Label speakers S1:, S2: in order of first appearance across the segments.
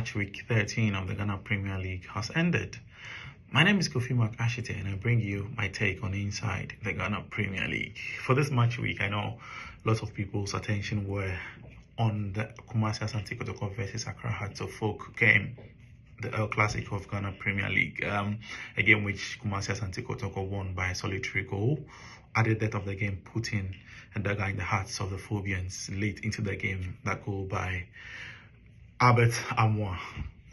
S1: match week 13 of the Ghana Premier League has ended. My name is McAshietey and I bring you my take on inside the Ghana Premier League. For this match week, I know lots of people's attention were on the Kumasi Asante Kotoko versus Accra Hearts of Oak game, the El Clasico of Ghana Premier League, a game which Kumasi Asante Kotoko won by a solitary goal. At the death of the game, putting a dagger in the hearts of the Phobians late into the game. That goal by Albert Amwa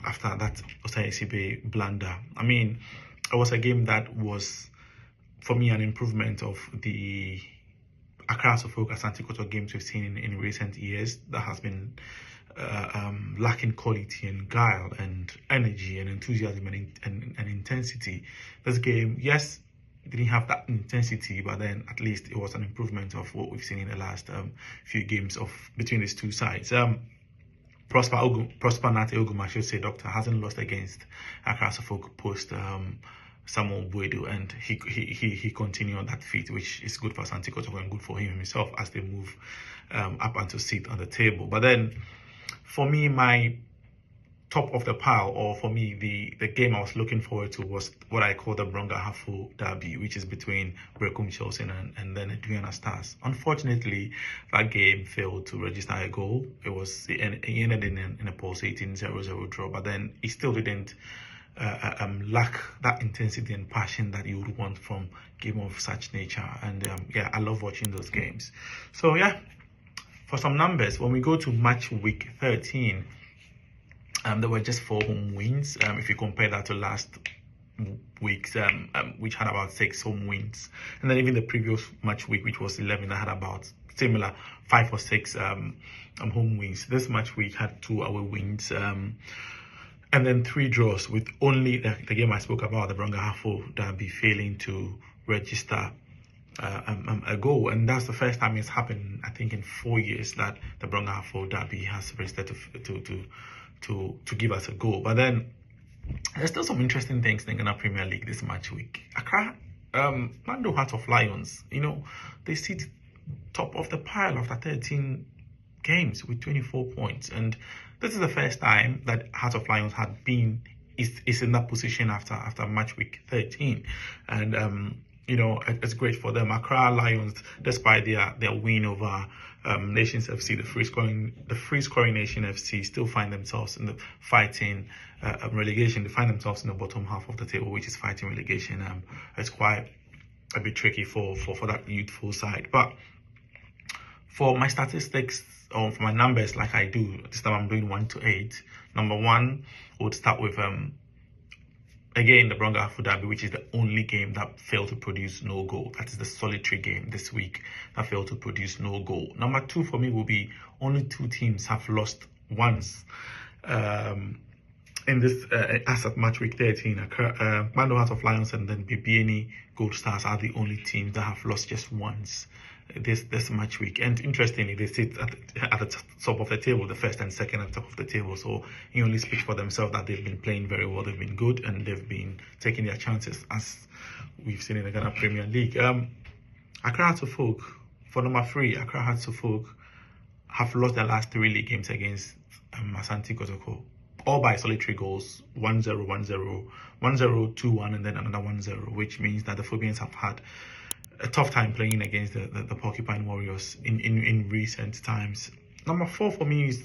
S1: after that Osai blunder. I mean, it was a game that was, for me, an improvement of the Accra Oak Asante Kotoko games we've seen in recent years. That has been lacking quality and guile and energy and enthusiasm and intensity. This game, yes, it didn't have that intensity, but then at least it was an improvement of what we've seen in the last few games of between these two sides. Prosper Nate Ogumashio Doctor hasn't lost against Accra Oak post Samuel Buedu, and he continued on that feat, which is good for Asante Kotoko and good for him himself as they move up and to sit on the table. But then, for me, my top of the pile, or for me, the game I was looking forward to was what I call the Bronga Hafo derby, which is between Brekum Chelsea and then Adriana Stars. Unfortunately, that game failed to register a goal. It ended in a pulsating 0-0 draw, but then it still didn't lack that intensity and passion that you would want from game of such nature. And yeah, I love watching those games. So yeah, for some numbers, when we go to match week 13, there were just 4 home wins. If you compare that to last week's, which had about 6 home wins, and then even the previous match week, which was 11, that had about similar 5 or 6 home wins. This match week had 2 away wins, and then 3 draws, with only the game I spoke about, the Bronga Hafo derby, failing to register a goal. And that's the first time it's happened, I think, in 4 years that the Bronga Hafo derby has registered to give us a goal. But then there's still some interesting things in the Ghana Premier League this match week. Accra, Mando Heart of Lions, they sit top of the pile after 13 games with 24 points, and this is the first time that Heart of Lions is in that position after match week 13, and it's great for them. Accra Lions, despite their win over Nations FC, the free scoring Nation FC, still find themselves in the fighting relegation. They find themselves in the bottom half of the table, which is fighting relegation. It's quite a bit tricky for that youthful side. But for my statistics, or for my numbers, like I do this time, I'm doing 1 to 8. Number 1 would start with again, the Bronga Hafo derby, which is the only game that failed to produce no goal. That is the solitary game this week that failed to produce no goal. Number 2 for me will be only 2 teams have lost once in this as at match week 13. Mando Heart of Lions and then BBNE Gold Stars are the only teams that have lost just once this match week. And interestingly, they sit at the top of the table, the first and second at the top of the table. So it only speaks for themselves that they've been playing very well, they've been good, and they've been taking their chances, as we've seen in the Ghana Premier League. Accra Hearts of Oak, for number 3, Accra Hearts of Oak have lost their last 3 league games against Asante Kotoko, all by solitary goals: 1-0, 1-0, 1-0, 2-1, and then another 1-0, which means that the Phobians have had a tough time playing against the Porcupine Warriors in recent times. Number 4 for me is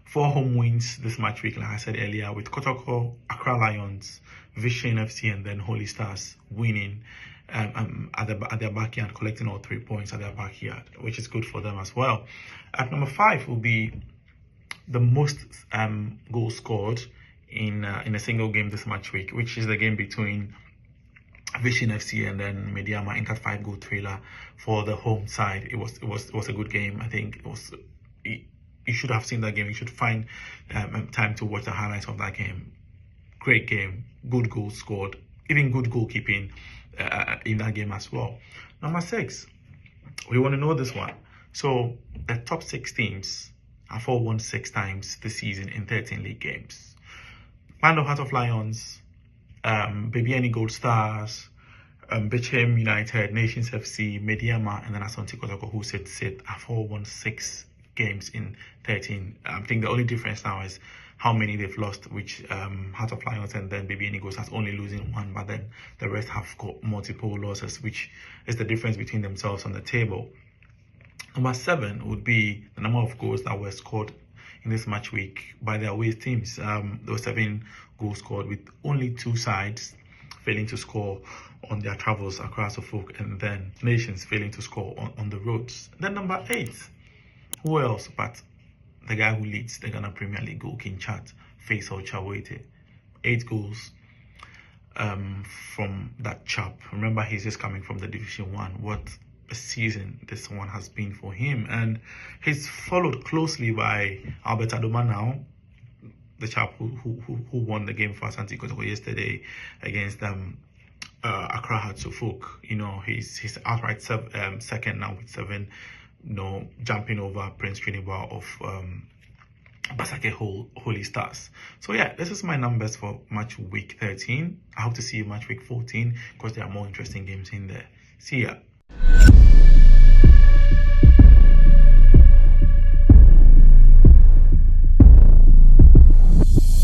S1: 4 home wins this match week, like I said earlier, with Kotoko, Accra Lions, Vision FC, and then Holy Stars winning at their backyard, collecting all 3 points at their backyard, which is good for them as well. At number 5 will be the most goals scored in a single game this match week, which is the game between Vision FC and then Mediama, in that 5-goal thriller for the home side. It was a good game. I think you should have seen that game. You should find time to watch the highlights of that game. Great game, good goals scored, even good goalkeeping in that game as well. Number 6, we want to know this one. So the top 6 teams have all won 6 times this season in 13 league games. Mando Heart of Lions, BBNE Gold Stars, Bechem United, Nations FC, Mediama, and then Asante Kotoko, who have all won 6 games in 13. I think the only difference now is how many they've lost, which Heart of Lions and then Baby Eagles has only losing one, but then the rest have got multiple losses, which is the difference between themselves on the table. Number 7 would be the number of goals that were scored in this match week by the away teams. There were 7 goals scored, with only 2 sides failing to score on their travels across Suffolk, and then nations failing to score on the roads. Then number 8, who else but the guy who leads the Ghana Premier League goal king chart, Faisal Chawete. 8 goals from that chap. Remember, he's just coming from the Division 1. What a season this one has been for him, and he's followed closely by Albert Adoma now, the chap who won the game for Asante Kotoko yesterday against Accra Hearts Suffolk. You know, he's outright second now with 7. You know, jumping over Prince Trinidad of Basake Holy Stars. So yeah, this is my numbers for match week 13. I hope to see you match week 14 because there are more interesting games in there. See ya.